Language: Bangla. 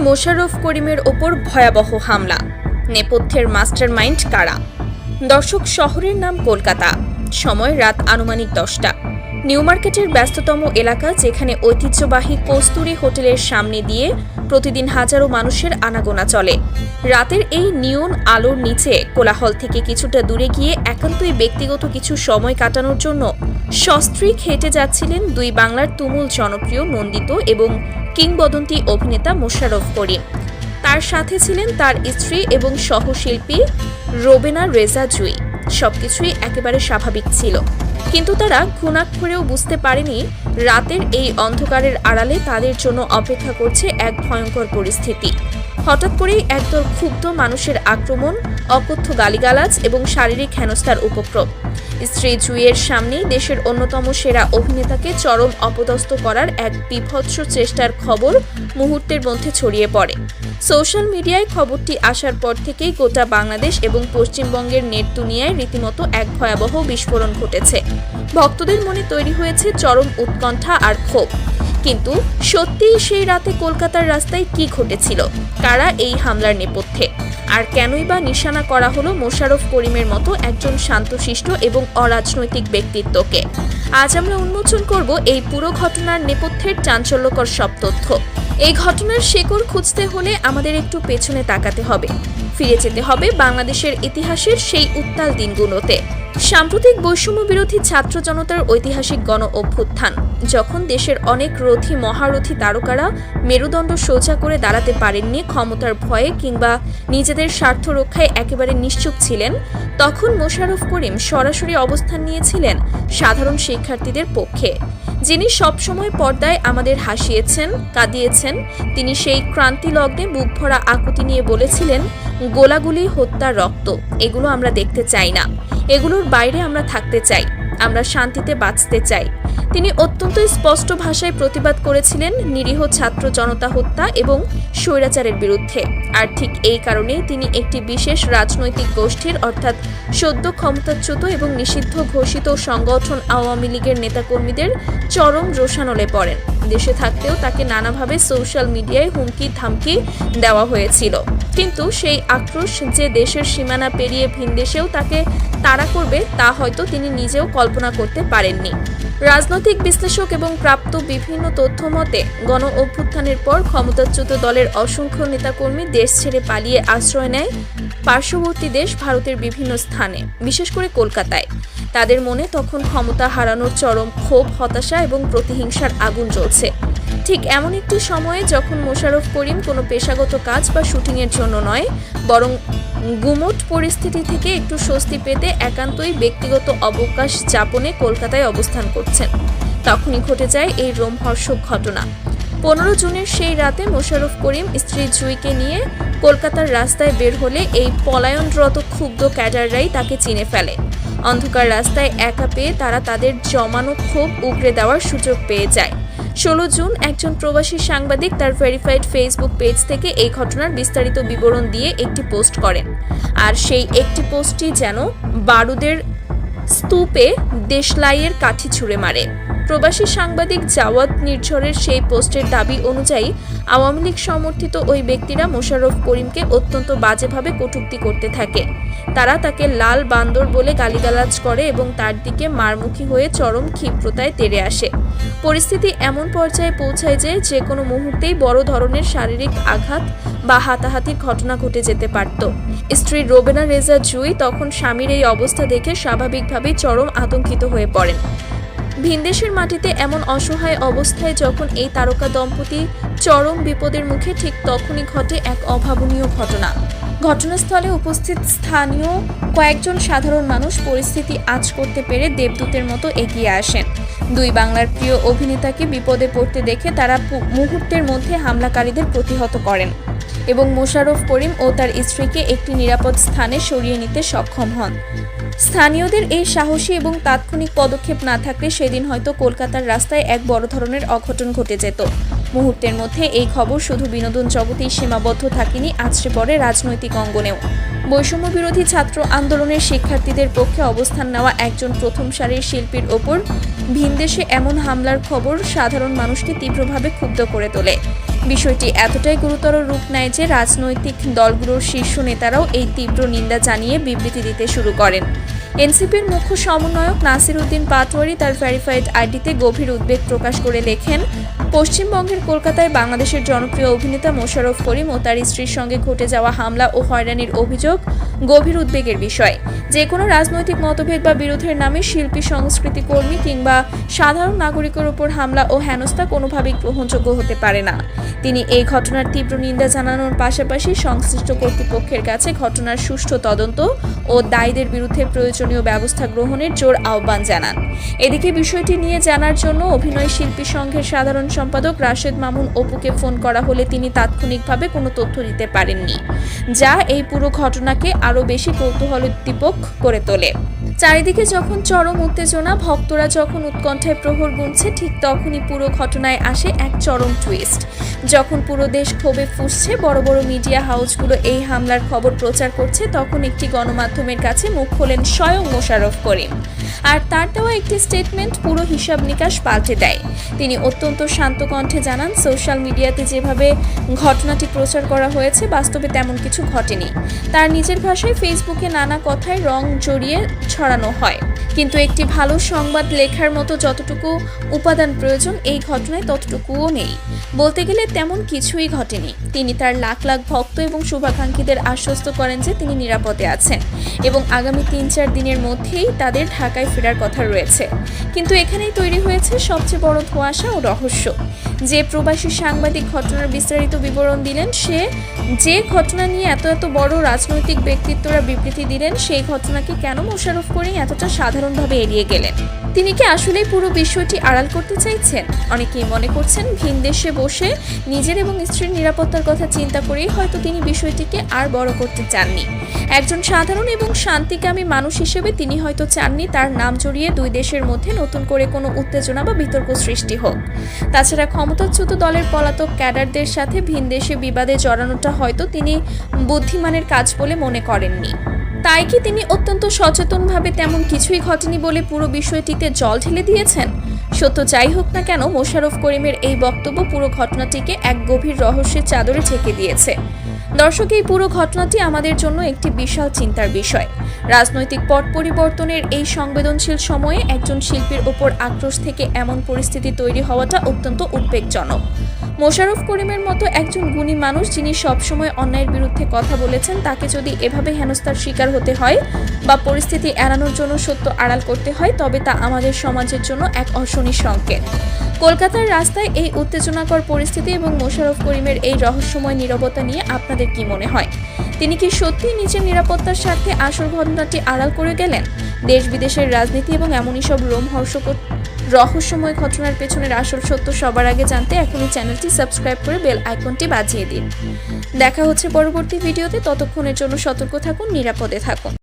মোশাররফ করিমের ওপর ভয়াবহ হামলা, নেপথ্যের মাস্টারমাইন্ড কারা? দর্শক, শহরের নাম কলকাতা, সময় রাত আনুমানিক 10টা। নিউ মার্কেটের ব্যস্ততম এলাকা, যেখানে ঐতিহ্যবাহী কস্তুরী হোটেলের সামনে দিয়ে প্রতিদিন হাজারো মানুষের আনাগোনা চলে। রাতের এই নিয়ন আলোর নিচে কোলাহল থেকে কিছুটা দূরে গিয়ে একান্তই ব্যক্তিগত কিছু সময় কাটানোর জন্য সস্ত্রীক হেঁটে যাচ্ছিলেন দুই বাংলার তুমুল জনপ্রিয়, নন্দিত এবং কিংবদন্তি অভিনেতা মোশাররফ করিম। তার সাথে ছিলেন তার স্ত্রী এবং সহশিল্পী রোবেনা রেজা জুই। সবকিছুই একেবারে স্বাভাবিক ছিল, কিন্তু তারা ঘুণাক্ষরেও বুঝতে পারেনি রাতের এই অন্ধকারের আড়ালে তাদের জন্য অপেক্ষা করছে এক ভয়ঙ্কর পরিস্থিতি। হঠাৎ করেই একদল ক্ষুব্ধ মানুষের আক্রমণ, অকথ্য গালিগালাজ এবং শারীরিক হেনস্থার উপক্রম। স্ত্রী জুইয়ের সামনেই দেশের অন্যতম সেরা অভিনেতাকে চরম অপদস্থ করার এক বিভৎস চেষ্টার খবর মুহূর্তের মধ্যে ছড়িয়ে পড়ে। সোশ্যাল মিডিয়ায় খবরটি আসার পর থেকেই গোটা বাংলাদেশ এবং পশ্চিমবঙ্গের নেট দুনিয়ায় রীতিমতো এক ভয়াবহ বিস্ফোরণ ঘটেছে। ভক্তদের মনে তৈরি হয়েছে চরম উৎকণ্ঠা আর ক্ষোভ। কিন্তু সত্যিই সেই রাতে কলকাতার রাস্তায় কি ঘটেছিল? কারা এই হামলার নেপথ্যে? আর কেনই বা নিশানা করা হলো মোশাররফ করিমের মতো একজন শান্তশিষ্ট এবং অরাজনৈতিক ব্যক্তিত্বকে? আজ আমরা উন্মোচন করব এই পুরো ঘটনার নেপথ্যের চাঞ্চল্যকর সব তথ্য। এই ঘটনার শেকড় খুঁজতে হলে আমাদের একটু পেছনে তাকাতে হবে, ফিরে যেতে হবে বাংলাদেশের ইতিহাসের সেই উত্তাল দিনগুলোতে। সাম্প্রতিক বৈষম্য বিরোধী ছাত্র জনতার ঐতিহাসিক গণ অভ্যুত্থান, যখন দেশের অনেক রথী মহারথী তারকারা মেরুদণ্ড সোজা করে দাঁড়াতে পারেননি ক্ষমতার ভয়ে কিংবা নিজেদের স্বার্থ রক্ষায় একেবারে নিশ্চুপ ছিলেন, তখন মোশাররফ করিম সরাসরি অবস্থান নিয়েছিলেন সাধারণ শিক্ষার্থীদের পক্ষে। যিনি সবসময় পর্দায় আমাদের হাসিয়েছেন, কাঁদিয়েছেন, তিনি সেই ক্রান্তি লগ্নে বুক ভরা আকুতি নিয়ে বলেছিলেন, গোলাগুলি, হত্যা, রক্ত, এগুলো আমরা দেখতে চাই না। এগুলোর বাইরে আমরা থাকতে চাই, আমরা শান্তিতে বাঁচতে চাই। তিনি অত্যন্ত স্পষ্ট ভাষায় প্রতিবাদ করেছিলেন নিরীহ ছাত্র জনতা হত্যা এবং স্বৈরাচারের বিরুদ্ধে। আর ঠিক এই কারণেই তিনি একটি বিশেষ রাজনৈতিক গোষ্ঠীর অর্থাৎ সদ্য ক্ষমতাচ্যুত এবং নিষিদ্ধ ঘোষিত সংগঠন আওয়ামী লীগের নেতাকর্মীদের চরম রোষানলে পড়েন। দেশে থাকতেও তাকে নানাভাবে সোশ্যাল মিডিয়ায় হুমকি ধামকি দেওয়া হয়েছিল। কিন্তু সেই আক্রোশ যে দেশের সীমানা পেরিয়ে ভিনদেশেও তাকে তাড়া করবে, তা হয়তো তিনি নিজেও কল্পনা করতে পারেননি। রাজনৈতিক বিশ্লেষক এবং প্রাপ্ত বিভিন্ন তথ্য মতে, গণ অভ্যুত্থানের পর ক্ষমতাচ্যুত দলের অসংখ্য নেতাকর্মী দেশ ছেড়ে পালিয়ে আশ্রয় নেয় পার্শ্ববর্তী দেশ ভারতের বিভিন্ন স্থানে, বিশেষ করে কলকাতায়। তাদের মনে তখন ক্ষমতা হারানোর চরম ক্ষোভ, হতাশা এবং প্রতিহিংসার আগুন জ্বলছে। ঠিক এমন একটি সময়ে যখন মোশাররফ করিম কোনো পেশাগত কাজ বা শুটিংয়ের জন্য নয়, বরং গুমোট পরিস্থিতি থেকে একটু স্বস্তি পেতে একান্তই ব্যক্তিগত অবকাশ যাপনে কলকাতায় অবস্থান করছেন, তখনই ঘটে যায় এই রোমহর্ষক ঘটনা। 15 জুনের সেই রাতে মোশাররফ করিম স্ত্রী জুইকে নিয়ে কলকাতার রাস্তায় বের হলে এই পলায়নরত ক্ষুব্ধ ক্যাডাররাই তাকে চিনে ফেলে। অন্ধকার রাস্তায় একা পেয়ে তারা তাদের জমানো ক্ষোভ উগরে দেওয়ার সুযোগ পেয়ে যায়। 16 জুন একজন প্রবাসী সাংবাদিক তার ভেরিফাইড ফেসবুক পেজ থেকে এই ঘটনার বিস্তারিত বিবরণ দিয়ে একটি পোস্ট করেন। আর সেই একটি পোস্টটি যেন বারুদের স্তূপে দেশলাইয়ের কাঠি ছুঁড়ে মারে। প্রবাসী সাংবাদিক জাওয়াদ নির্ঝরের সেই পোস্টের দাবি অনুযায়ী আওয়ামী লীগ সমর্থিত ওই ব্যক্তিরা মোশাররফ করিমকে অত্যন্ত বাজেভাবে কটূক্তি করতে থাকে। তারা তাকে লাল বান্দর বলে গালিগালাজ করে এবং তার দিকে মারমুখী হয়ে চরম ক্ষিপ্রতায় তেড়ে আসে। পরিস্থিতি এমন পর্যায়ে পৌঁছায় যে কোনো মুহূর্তেই বড় ধরনের শারীরিক আঘাত বা হাতাহাতির ঘটনা ঘটে যেতে পারত। স্ত্রী রোবেনা রেজা জুই তখন স্বামীর এই অবস্থা দেখে স্বাভাবিকভাবেই চরম আতঙ্কিত হয়ে পড়েন। ভিনদেশের মাটিতে এমন অসহায় অবস্থায় যখন এই তারকা দম্পতি চরম বিপদের মুখে, ঠিক তখনই ঘটে এক অভাবনীয় ঘটনা। ঘটনাস্থলে উপস্থিত স্থানীয় কয়েকজন সাধারণ মানুষ পরিস্থিতি আঁচ করতে পেরে দেবদূতের মতো এগিয়ে আসেন। দুই বাংলার প্রিয় অভিনেতাকে বিপদে পড়তে দেখে তারা মুহূর্তের মধ্যে হামলাকারীদের প্রতিহত করেন এবং মোশাররফ করিম ও তার স্ত্রীকে একটি নিরাপদ স্থানে সরিয়ে নিতে সক্ষম হন। স্থানীয়দের এই সাহসী এবং তাৎক্ষণিক পদক্ষেপ না থাকলে সেদিন হয়তো কলকাতার রাস্তায় এক বড় ধরনের অঘটন ঘটে যেত। মুহূর্তের মধ্যে এই খবর শুধু বিনোদন জগতেই সীমাবদ্ধ থাকেনি, আছড়ে পড়ে রাজনৈতিক অঙ্গনেও। বৈষম্য বিরোধী ছাত্র আন্দোলনের শিক্ষার্থীদের পক্ষে অবস্থান নেওয়া একজন প্রথম সারির শিল্পীর ওপর ভিনদেশে এমন হামলার খবর সাধারণ মানুষকে তীব্রভাবে ক্ষুব্ধ করে তোলে। বিষয়টি এতটাই গুরুতর রূপ নেয় যে রাজনৈতিক দলগুলোর শীর্ষ নেতারাও এই তীব্র নিন্দা জানিয়ে বিবৃতি দিতে শুরু করেন। এনসিপির মুখ্য সমন্বয়ক নাসির উদ্দিন পাটোয়ারি তার ভেরিফাইড আইডিতে গভীর উদ্বেগ প্রকাশ করে লেখেন, পশ্চিমবঙ্গের কলকাতায় বাংলাদেশের জনপ্রিয় অভিনেতা মোশাররফ করিম ও তার স্ত্রীর সঙ্গে ঘটে যাওয়া হামলা ও হয়রানির অভিযোগ গভীর উদ্বেগের বিষয়। যে কোনো রাজনৈতিক মতভেদ বা বিরোধের নামে শিল্পী, সংস্কৃতি কর্মী কিংবা সাধারণ নাগরিকের উপর হামলা ও হেনস্থা কোনোভাবেই গ্রহণযোগ্য হতে পারে না। তিনি এই ঘটনার তীব্র নিন্দা জানানোর পাশাপাশি সংশ্লিষ্ট কর্তৃপক্ষের কাছে ঘটনার সুষ্ঠু তদন্ত ও দায়ীদের বিরুদ্ধে প্রয়োজনীয় ব্যবস্থা গ্রহণের জোর আহ্বান জানান। এদিকে বিষয়টি নিয়ে জানার জন্য অভিনয় শিল্পী সংঘের সাধারণ সম্পাদক রাশেদ মামুন অপুকে ফোন করা হলে তিনি তাৎক্ষণিকভাবে কোনো তথ্য দিতে পারেননি, যা এই পুরো ঘটনাকে আরও বেশি কৌতূহলোদ্দীপক করে তোলে। চারিদিকে যখন চরম উত্তেজনা, ভক্তরা যখন উৎকণ্ঠায় প্রহর গুনছে, ঠিক তখনই পুরো ঘটনায় আসে এক চরম টুইস্ট। যখন পুরো দেশ ক্ষোভে ফুঁসছে, বড় বড় মিডিয়া হাউসগুলো এই হামলার খবর প্রচার করছে, তখন একটি গণমাধ্যমের কাছে মুখ খোলেন স্বয়ং মোশাররফ করিম। আর তার দেওয়া একটি স্টেটমেন্ট পুরো হিসাব নিকাশ পাল্টে দেয়। তিনি অত্যন্ত শান্ত কণ্ঠে জানান, সোশ্যাল মিডিয়াতে যেভাবে ঘটনাটি প্রচার করা হয়েছে বাস্তবে তেমন কিছু ঘটেনি। তার নিজের ভাষায় ফেসবুকে নানা কথায় রং জড়িয়ে ছড়ানো হয়, কিন্তু একটি ভালো সংবাদ লেখার মতো যতটুকু উপাদান প্রয়োজন এই ঘটনায় ততটুকুও নেই। বলতে গেলে তেমন কিছুই ঘটেনি। তিনি তার লাখ লাখ ভক্ত এবং শুভাকাঙ্ক্ষীদের আশ্বস্ত করেন যে তিনি নিরাপদে আছেন এবং আগামী 3-4 দিনের মধ্যেই তাদের ঢাকায় ফেরার কথা রয়েছে। কিন্তু এখানেই তৈরি হয়েছে সবচেয়ে বড় ধোঁয়াশা ও রহস্য। যে প্রবাসী সাংবাদিক ঘটনার বিস্তারিত বিবরণ দিলেন, যে ঘটনা নিয়ে এত বড় রাজনৈতিক ব্যক্তিত্বরা বিবৃতি দিলেন, সেই ঘটনাকে কেন মোশাররফ করিম এতটা সাধারণভাবে এড়িয়ে গেলেন? তিনি কি আসলেই পুরো বিষয়টি আড়াল করতে চাইছেন? অনেকেই মনে করছেন ভিনদেশে বসে নিজের এবং স্ত্রীর নিরাপত্তার কথা চিন্তা করেই হয়তো তিনি বিষয়টিকে আর বড় করতে চাননি। একজন সাধারণ এবং শান্তিকামী মানুষ হিসেবে তিনি হয়তো চাননি তার নাম জড়িয়ে দুই দেশের মধ্যে নতুন করে কোনো উত্তেজনা বা বিতর্ক সৃষ্টি হোক। তাছাড়া ক্ষমতাচ্যুত দলের পলাতক ক্যাডারদের সাথে ভিনদেশে বিবাদে জড়ানোটা হয়তো তিনি বুদ্ধিমানের কাজ বলে মনে করেননি। তাই কি তিনি অত্যন্ত সচেতনভাবে তেমন কিছুই ঘটেনি বলে পুরো বিষয়টিতে জল ঢেলে দিয়েছেন? সত্য যাই হোক না কেন, মোশাররফ করিমের এই বক্তব্য পুরো ঘটনাটিকে এক গভীর রহস্যের চাদরে ঢেকে দিয়েছে। দর্শক, এই পুরো ঘটনাটি আমাদের জন্য একটি বিশাল চিন্তার বিষয়। রাজনৈতিক পট পরিবর্তনের এই সংবেদনশীল সময়ে একজন শিল্পীর ওপর আক্রোশ থেকে এমন পরিস্থিতি তৈরি হওয়াটা অত্যন্ত উদ্বেগজনক। মোশাররফ করিমের মতো একজন গুণী মানুষ, যিনি সবসময় অন্যায়ের বিরুদ্ধে কথা বলেছেন, তাকে যদি এভাবে হেনস্থার শিকার হতে হয় বা পরিস্থিতি এড়ানোর জন্য সত্য আড়াল করতে হয়, তবে তা আমাদের সমাজের জন্য এক অশনি সংকেত। কলকাতার রাস্তায় এই উত্তেজনাকর পরিস্থিতি এবং মোশাররফ করিমের এই রহস্যময় নীরবতা নিয়ে আপনাদের কি মনে হয়? তিনি কি সত্যিই নিজের নিরাপত্তার স্বার্থে আসল ঘটনাটি আড়াল করে গেলেন? দেশ বিদেশের রাজনীতি এবং এমনই সব রোমহর্ষকর রহস্যময় ঘটনার পেছনের আসল সত্য সবার আগে জানতে এখনই চ্যানেলটি সাবস্ক্রাইব করে বেল আইকনটি বাজিয়ে দিন। দেখা হচ্ছে পরবর্তী ভিডিওতে। ততক্ষণের জন্য সতর্ক থাকুন, নিরাপদে থাকুন।